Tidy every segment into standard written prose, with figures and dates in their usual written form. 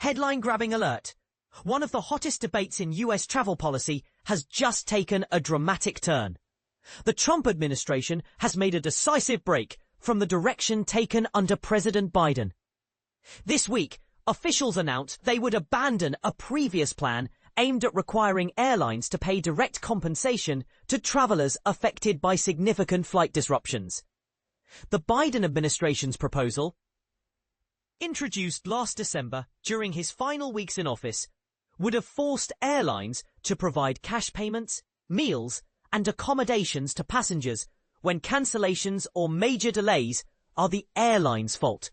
Headline-grabbing alert. One of the hottest debates in US travel policy has just taken a dramatic turn. The Trump administration has made a decisive break from the direction taken under President Biden. This week, officials announced they would abandon a previous plan aimed at requiring airlines to pay direct compensation to travelers affected by significant flight disruptions. The Biden administration's proposal, introduced last December during his final weeks in office, would have forced airlines to provide cash payments, meals, and accommodations to passengers when cancellations or major delays are the airline's fault.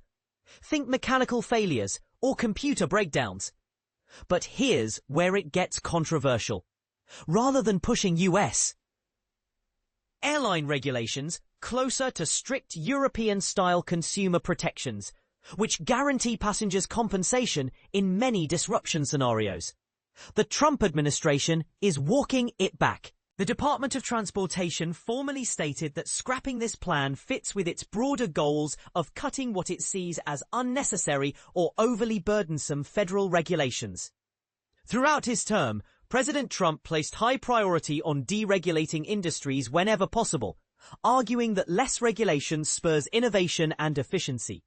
Think mechanical failures or computer breakdowns. But here's where it gets controversial. Rather than pushing US airline regulations closer to strict European-style consumer protections, which guarantee passengers compensation in many disruption scenarios, the Trump administration is walking it back. The Department of Transportation formally stated that scrapping this plan fits with its broader goals of cutting what it sees as unnecessary or overly burdensome federal regulations. Throughout his term, President Trump placed high priority on deregulating industries whenever possible, arguing that less regulation spurs innovation and efficiency.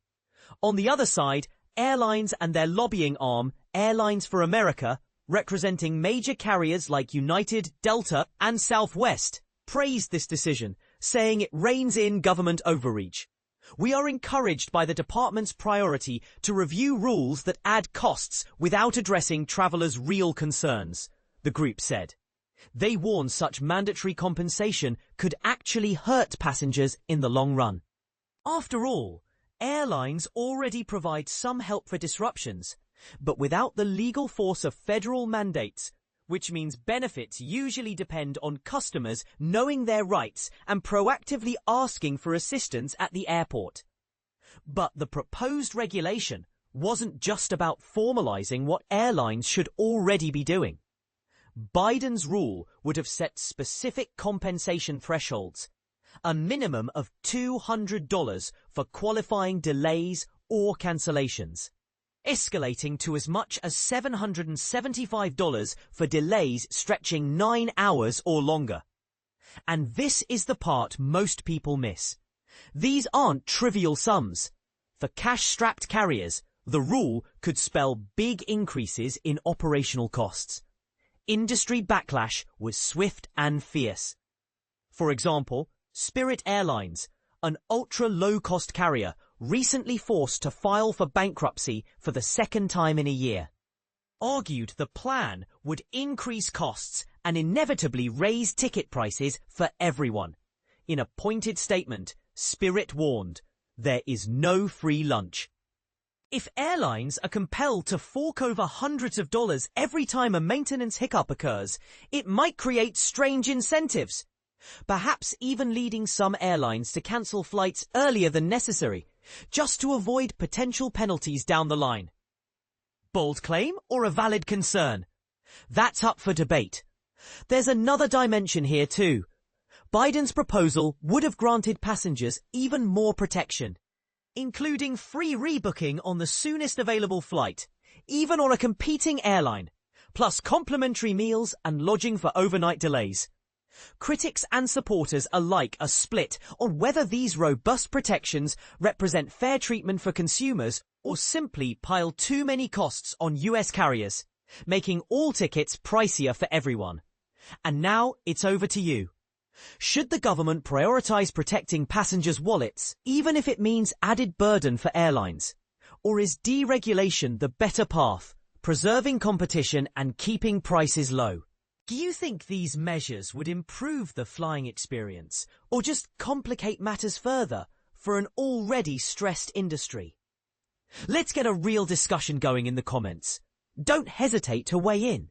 On the other side, airlines and their lobbying arm, Airlines for America, representing major carriers like United, Delta, and Southwest, praised this decision, saying it reins in government overreach. We are encouraged by the department's priority to review rules that add costs without addressing travelers' real concerns, the group said. They warn such mandatory compensation could actually hurt passengers in the long run. After all, airlines already provide some help for disruptions, but without the legal force of federal mandates, which means benefits usually depend on customers knowing their rights and proactively asking for assistance at the airport. But the proposed regulation wasn't just about formalizing what airlines should already be doing. Biden's rule would have set specific compensation thresholds, a minimum of $200 for qualifying delays or cancellations, escalating to as much as $775 for delays stretching 9 hours or longer. And this is the part most people miss. These aren't trivial sums. For cash-strapped carriers, the rule could spell big increases in operational costs. Industry backlash was swift and fierce. For example, Spirit Airlines, an ultra-low-cost carrier, recently forced to file for bankruptcy for the second time in a year, argued the plan would increase costs and inevitably raise ticket prices for everyone. In a pointed statement, Spirit warned, there is no free lunch. If airlines are compelled to fork over hundreds of dollars every time a maintenance hiccup occurs, it might create strange incentives, perhaps even leading some airlines to cancel flights earlier than necessary, just to avoid potential penalties down the line. Bold claim or a valid concern? That's up for debate. There's another dimension here too. Biden's proposal would have granted passengers even more protection, including free rebooking on the soonest available flight, even on a competing airline, plus complimentary meals and lodging for overnight delays. Critics and supporters alike are split on whether these robust protections represent fair treatment for consumers or simply pile too many costs on US carriers, making all tickets pricier for everyone. And now it's over to you. Should the government prioritize protecting passengers' wallets, even if it means added burden for airlines? Or is deregulation the better path, preserving competition and keeping prices low? Do you think these measures would improve the flying experience, or just complicate matters further for an already stressed industry? Let's get a real discussion going in the comments. Don't hesitate to weigh in.